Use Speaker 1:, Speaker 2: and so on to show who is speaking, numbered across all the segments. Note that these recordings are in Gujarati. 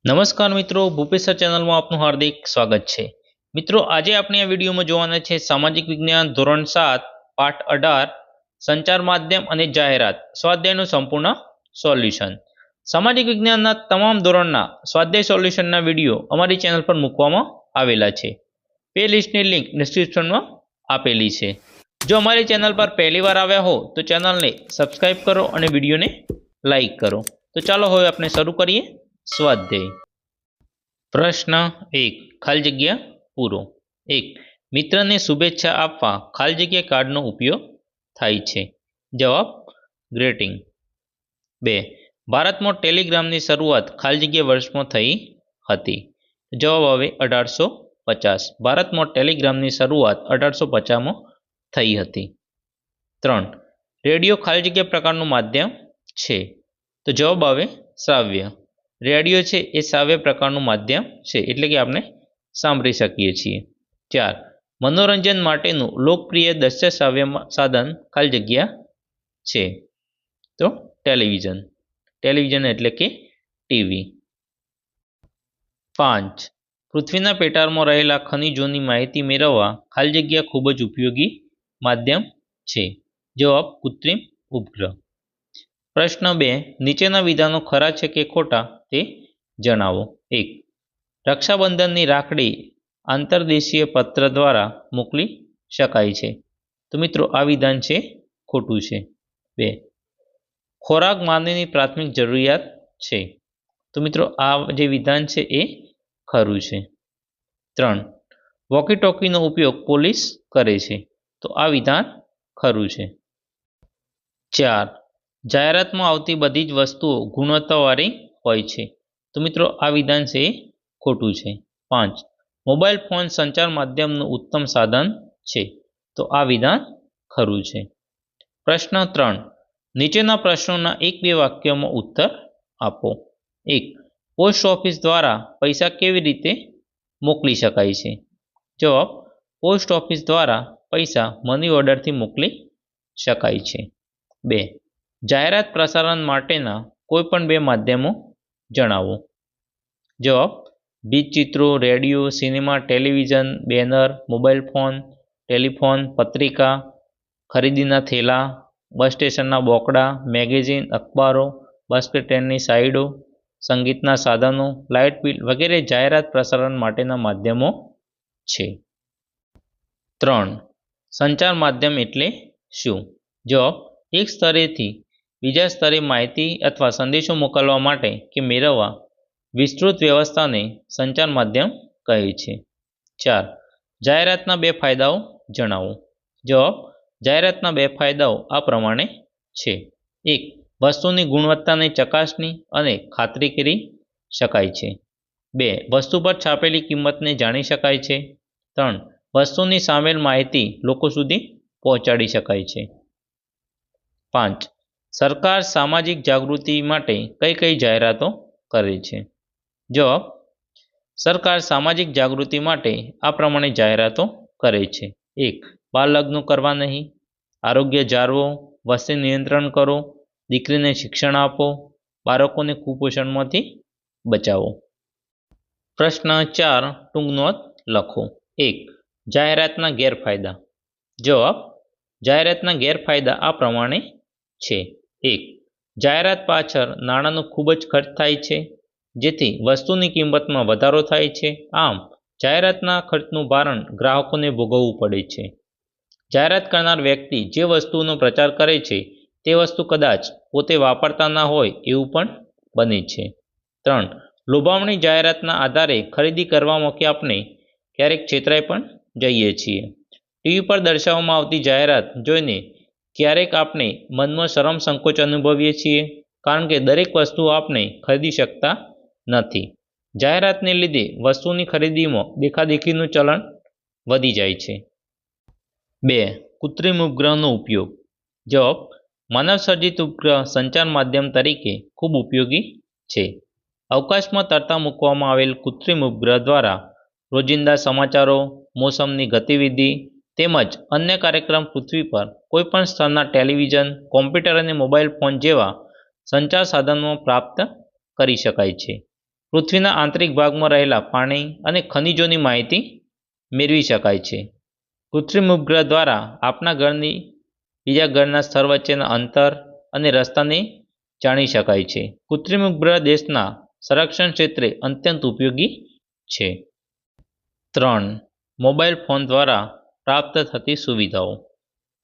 Speaker 1: નમસ્કાર મિત્રો, ભૂપેશ ચેનલમાં આપનું હાર્દિક સ્વાગત છે। મિત્રો, આજે આપણે આ વિડીયોમાં જોવાના છે સામાજિક વિજ્ઞાન ધોરણ 7 પાઠ 18 સંચાર માધ્યમ અને જાહેરાત સ્વાધ્યાયનું સંપૂર્ણ સોલ્યુશન। સામાજિક વિજ્ઞાનના તમામ ધોરણના સ્વાધ્યાય સોલ્યુશનના વિડીયો અમારી ચેનલ પર મૂકવામાં આવેલા છે। પ્લેલિસ્ટની લિંક ડિસ્ક્રિપ્શનમાં આપેલી છે। જો અમારી ચેનલ પર પહેલીવાર આવ્યા હો તો ચેનલને સબસ્ક્રાઇબ કરો અને વિડીયોને લાઈક કરો। તો ચાલો હવે આપણે શરૂ કરીએ સ્વાધ્યાય। પ્રશ્ન 1 ખાલી જગ્યા પૂરો। 1 મિત્રને શુભેચ્છા આપવા ખાલી જગ્યા કાર્ડનો ઉપયોગ થાય છે। જવાબ ગ્રીટિંગ। 2 ભારતમાં ટેલિગ્રામની શરૂઆત ખાલી જગ્યા વર્ષમાં થઈ હતી। જવાબ આવે 1850। ભારતમાં ટેલિગ્રામની શરૂઆત 1850માં થઈ હતી। 3 રેડિયો ખાલી જગ્યા પ્રકારનું માધ્યમ છે। તો જવાબ આવે શ્રાવ્ય। રેડિયો છે એ શ્રાવ્ય પ્રકારનું માધ્યમ છે, એટલે કે આપણે સાંભળી શકીએ છીએ। 4 મનોરંજન માટેનું લોકપ્રિય દ્રશ્ય શ્રાવ્ય સાધન ખાલી જગ્યા છે। તો ટેલિવિઝન। ટેલિવિઝન એટલે કે ટીવી। 5 પૃથ્વીના પેટાળમાં રહેલા ખનિજોની માહિતી મેળવવા ખાલી જગ્યા ખૂબ જ ઉપયોગી માધ્યમ છે। જવાબ કૃત્રિમ ઉપગ્રહ। પ્રશ્ન 2 નીચેના વિધાનો ખરા છે કે ખોટા તે જણાવો। 1 રક્ષાબંધનની રાખડી આંતરદેશીય પત્ર દ્વારા મોકલી શકાય છે। તો મિત્રો આ વિધાન છે ખોટું છે। 2 ખોરાક માનવીની પ્રાથમિક જરૂરિયાત છે। તો મિત્રો આ જે વિધાન છે એ ખરું છે। 3 વોકી ટોકીનો ઉપયોગ પોલીસ કરે છે। તો આ વિધાન ખરું છે। 4 જાહેરાતમાં આવતી બધી જ વસ્તુઓ ગુણવત્તાવાળી હોય છે। તો મિત્રો આ વિધાન છે એ ખોટું છે। 5 મોબાઈલ ફોન સંચાર માધ્યમનું ઉત્તમ સાધન છે। તો આ વિધાન ખરું છે। પ્રશ્ન 3 નીચેના પ્રશ્નોના 1-2 વાક્યોમાં ઉત્તર આપો। 1 પોસ્ટ ઓફિસ દ્વારા પૈસા કેવી રીતે મોકલી શકાય છે? જવાબ પોસ્ટ ઓફિસ દ્વારા પૈસા મની ઓર્ડરથી મોકલી શકાય છે। 2 જાહેરાત પ્રસારણ માટેના કોઈપણ 2 માધ્યમો જણાવો। જવાબ ભીંતચિત્રો, radio, cinema, television, banner, mobile phone, telephone, પત્રિકા, ખરીદીના થેલા, બસ સ્ટેશનના બોકડા, મેગેઝિન, અખબારો, બસ કે ટ્રેનની સાઇડો, સંગીતના સાધનો, લાઇટ બિલ વગેરે જાહેરાત પ્રસારણ માટેના માધ્યમો છે। 3 સંચાર માધ્યમ એટલે શું? જવાબ એક સ્તરેથી બીજા સ્તરે માહિતી અથવા સંદેશો મોકલવા માટે કે મેળવવા વિસ્તૃત વ્યવસ્થાને સંચાર માધ્યમ કહે છે। 4 જાહેરાતના 2 ફાયદાઓ જણાવો। જવાબ જાહેરાતના 2 ફાયદાઓ આ પ્રમાણે છે। 1 વસ્તુની ગુણવત્તાની ચકાસણી અને ખાતરી કરી શકાય છે। 2 વસ્તુ પર છાપેલી કિંમતને જાણી શકાય છે। 3 વસ્તુની સામેલ માહિતી લોકો સુધી પહોંચાડી શકાય છે। 5 સરકાર સામાજિક જાગૃતિ માટે કઈ કઈ જાહેરાતો કરે છે? જવાબ સરકાર સામાજિક જાગૃતિ માટે આ પ્રમાણે જાહેરાતો કરે છે। 1 બાળલગ્નો કરવા નહીં, આરોગ્ય જાળવો, વસ્તી નિયંત્રણ કરો, દીકરીને શિક્ષણ આપો, બાળકોને કુપોષણમાંથી બચાવો। પ્રશ્ન 4 ટૂંક નોંધ લખો। 1 જાહેરાતના ગેરફાયદા। જવાબ જાહેરાતના ગેરફાયદા આ પ્રમાણે છે। 1 જાહેરાત પાછળ નાણાંનો ખૂબ જ ખર્ચ થાય છે, જેથી વસ્તુની કિંમતમાં વધારો થાય છે। આમ જાહેરાતના ખર્ચનું ભારણ ગ્રાહકોને ભોગવવું પડે છે। જાહેરાત કરનાર વ્યક્તિ જે વસ્તુનો પ્રચાર કરે છે તે વસ્તુ કદાચ પોતે વાપરતા ના હોય એવું પણ બને છે। 3 લોભામણી જાહેરાતના આધારે ખરીદી કરવામાં કે આપણે ક્યારેક છેતરાઈ પણ જઈએ છીએ। ટીવી પર દર્શાવવામાં આવતી જાહેરાત જોઈને ક્યારેક આપણે મનમાં શરમ સંકોચ અનુભવીએ છીએ, કારણ કે દરેક વસ્તુ આપણે ખરીદી શકતા નથી। જાહેરાતને લીધે વસ્તુની ખરીદીમાં દેખાદેખીનું ચલણ વધી જાય છે। 2 કૃત્રિમ ઉપગ્રહનો ઉપયોગ। જવાબ માનવસર્જિત ઉપગ્રહ સંચાર માધ્યમ તરીકે ખૂબ ઉપયોગી છે। અવકાશમાં તરતા મૂકવામાં આવેલ કૃત્રિમ ઉપગ્રહ દ્વારા રોજિંદા સમાચારો, મોસમની ગતિવિધિ તેમજ અન્ય કાર્યક્રમ પૃથ્વી પર કોઈપણ સ્થળના ટેલિવિઝન, કોમ્પ્યુટર અને મોબાઈલ ફોન જેવા સંચાર સાધનોમાં પ્રાપ્ત કરી શકાય છે। પૃથ્વીના આંતરિક ભાગમાં રહેલા પાણી અને ખનિજોની માહિતી મેળવી શકાય છે. કૃત્રિમ ઉપગ્રહ દ્વારા આપણા ઘરની બીજા ઘરના સ્થળ વચ્ચેના અંતર અને રસ્તાને જાણી શકાય છે. કૃત્રિમ ઉપગ્રહ દેશના સંરક્ષણ ક્ષેત્રે અત્યંત ઉપયોગી છે. 3. મોબાઈલ ફોન દ્વારા પ્રાપ્ત થતી સુવિધાઓ.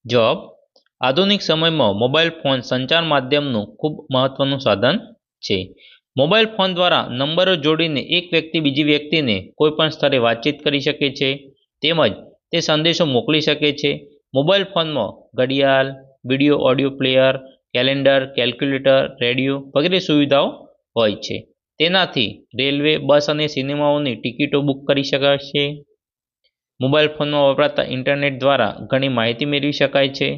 Speaker 1: જવાબ: આધુનિક સમયમાં મોબાઈલ ફોન સંચાર માધ્યમનું ખૂબ મહત્વનું સાધન છે. મોબાઈલ ફોન દ્વારા નંબરો જોડીને એક વ્યક્તિ બીજી વ્યક્તિને કોઈપણ સ્થળે વાતચીત કરી શકે છે તેમજ તે સંદેશો મોકલી શકે છે. મોબાઈલ ફોનમાં ઘડિયાળ, video audio player, calendar, calculator, radio વગેરે સુવિધાઓ હોય છે. તેનાથી રેલવે, બસ અને સિનેમાઓની ટિકિટો બુક કરી શકાય છે. મોબાઈલ ફોનમાં વપરાતા ઇન્ટરનેટ દ્વારા ઘણી માહિતી મેળવી શકાય છે.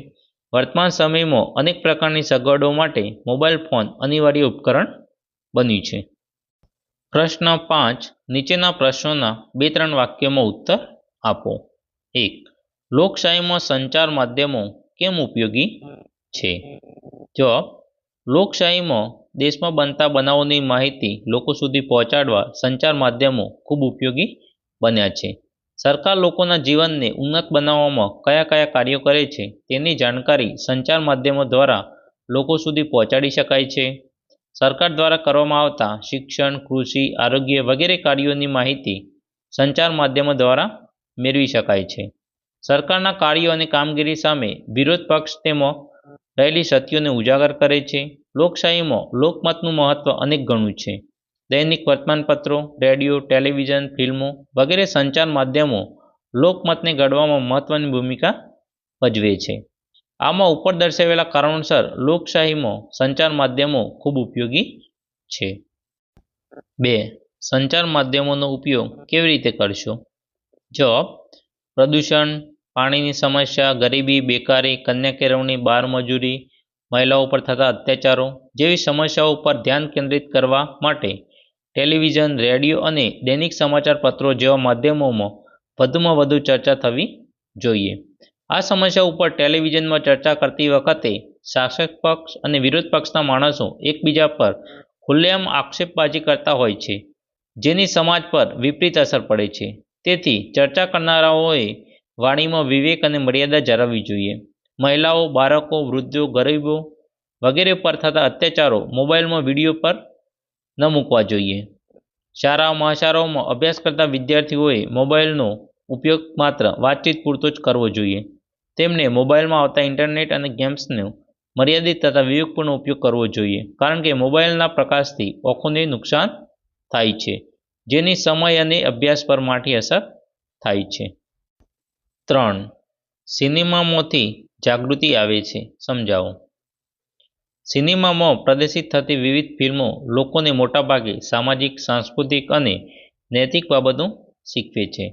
Speaker 1: વર્તમાન સમયમાં અનેક પ્રકારની સગવડો માટે મોબાઈલ ફોન અનિવાર્ય ઉપકરણ બન્યું છે. પ્રશ્ન 5. નીચેના પ્રશ્નોના 2-3 વાક્યોમાં ઉત્તર આપો. 1. લોકશાહીમાં સંચાર માધ્યમો કેમ ઉપયોગી છે? જવાબ: લોકશાહીમાં દેશમાં બનતા બનાવોની માહિતી લોકો સુધી પહોંચાડવા સંચાર માધ્યમો ખૂબ ઉપયોગી બન્યા છે. સરકાર લોકોના જીવનને ઉન્નત બનાવવામાં કયા કયા કાર્યો કરે છે તેની જાણકારી સંચાર માધ્યમો દ્વારા લોકો સુધી પહોંચાડી શકાય છે. સરકાર દ્વારા કરવામાં આવતા શિક્ષણ, કૃષિ, આરોગ્ય વગેરે કાર્યોની માહિતી સંચાર માધ્યમો દ્વારા મેળવી શકાય છે. સરકારના કાર્યો અને કામગીરી સામે વિરોધ પક્ષ તેમાં રહેલી સત્યોને ઉજાગર કરે છે. લોકશાહીમાં લોકમતનું મહત્વ અનેક ગણું છે. દૈનિક વર્તમાનપત્રો, રેડિયો, ટેલિવિઝન, ફિલ્મો વગેરે સંચાર માધ્યમો લોકમતને ઘડવામાં મહત્વની ભૂમિકા ભજવે છે. આમાં ઉપર દર્શાવેલા કારણોસર લોકશાહીમાં સંચાર માધ્યમો ખૂબ ઉપયોગી છે. 2. સંચાર માધ્યમોનો ઉપયોગ કેવી રીતે કરશો? જવાબ: પ્રદૂષણ, પાણીની સમસ્યા, ગરીબી, બેકારી, કન્યા કેળવણી, બાળમજૂરી, મહિલાઓ પર થતા અત્યાચારો જેવી સમસ્યાઓ પર ધ્યાન કેન્દ્રિત કરવા માટે ટેલિવિઝન, રેડિયો અને દૈનિક સમાચાર પત્રો જેવા માધ્યમોમાં વધુમાં વધુ ચર્ચા થવી જોઈએ. આ સમસ્યા ઉપર ટેલિવિઝનમાં ચર્ચા કરતી વખતે શાસક પક્ષ અને વિરોધ પક્ષના માણસો એકબીજા પર ખુલ્લેઆમ આક્ષેપબાજી કરતા હોય છે, જેની સમાજ પર વિપરીત અસર પડે છે. તેથી ચર્ચા કરનારાઓએ વાણીમાં વિવેક અને મર્યાદા જાળવવી જોઈએ. મહિલાઓ, બાળકો, વૃદ્ધો, ગરીબો વગેરે પર થતા અત્યાચારો મોબાઈલમાં વિડીયો પર ન મૂકવા જોઈએ. શાળા મહાશાળાઓમાં અભ્યાસ કરતા વિદ્યાર્થીઓએ મોબાઈલનો ઉપયોગ માત્ર વાતચીત પૂરતો જ કરવો જોઈએ. તેમણે મોબાઈલમાં આવતા ઇન્ટરનેટ અને ગેમ્સનો મર્યાદિત તથા વિવેકપૂર્ણ ઉપયોગ કરવો જોઈએ, કારણ કે મોબાઈલના પ્રકાશથી આંખોને નુકસાન થાય છે, જેની સમય અને અભ્યાસ પર માઠી અસર થાય છે. 3. સિનેમામાંથી જાગૃતિ આવે છે, સમજાવો. સિનેમામાં પ્રદર્શિત થતી વિવિધ ફિલ્મો લોકોને મોટાભાગે સામાજિક, સાંસ્કૃતિક અને નૈતિક બાબતો શીખવે છે.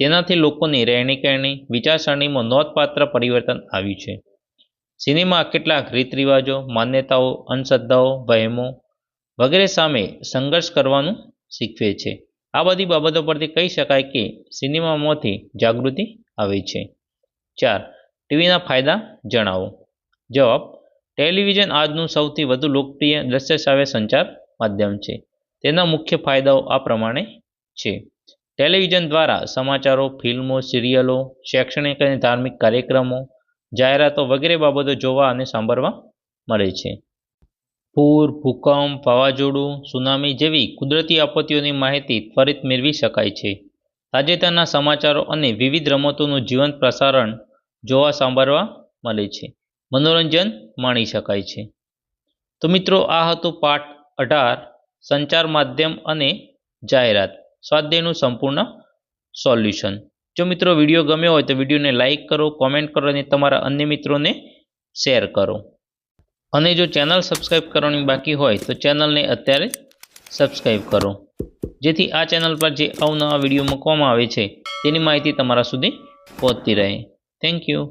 Speaker 1: તેનાથી લોકોની રહેણી-કહેણી, વિચારસરણીમાં નોંધપાત્ર પરિવર્તન આવ્યું છે. સિનેમા કેટલાક રીતરિવાજો, માન્યતાઓ, અંધશ્રદ્ધાઓ, વહેમો વગેરે સામે સંઘર્ષ કરવાનું શીખવે છે. આ બધી બાબતો પરથી કહી શકાય કે સિનેમામાંથી જાગૃતિ આવે છે. 4. ટીવીના ફાયદા જણાવો. જવાબ: ટેલિવિઝન આજનું સૌથી વધુ લોકપ્રિય દ્રશ્ય શ્રાવ્ય સંચાર માધ્યમ છે. તેના મુખ્ય ફાયદાઓ આ પ્રમાણે છે. ટેલિવિઝન દ્વારા સમાચારો, ફિલ્મો, સિરિયલો, શૈક્ષણિક અને ધાર્મિક કાર્યક્રમો, જાહેરાતો વગેરે બાબતો જોવા અને સાંભળવા મળે છે. પૂર, ભૂકંપ, વાવાઝોડું, સુનામી જેવી કુદરતી આપત્તિઓની માહિતી ત્વરિત મેળવી શકાય છે. તાજેતરના સમાચારો અને વિવિધ રમતોનું જીવંત પ્રસારણ જોવા સાંભળવા મળે છે. મનોરંજન માણી શકાય છે. તો મિત્રો, આ હતું પાઠ 18 સંચાર માધ્યમ અને જાહેરાત સ્વાધ્યાયનું સંપૂર્ણ સોલ્યુશન. જો મિત્રો વિડીયો ગમ્યો હોય તો વિડીયોને લાઇક કરો, કોમેન્ટ કરો અને તમારા અન્ય મિત્રોને શેર કરો. અને જો ચેનલ સબસ્ક્રાઈબ કરવાની બાકી હોય તો ચેનલને અત્યારે સબસ્ક્રાઈબ કરો, જેથી આ ચેનલ પર જે અવનવા વિડીયો મૂકવામાં આવે છે તેની માહિતી તમારા સુધી પહોંચતી રહે. Thank you.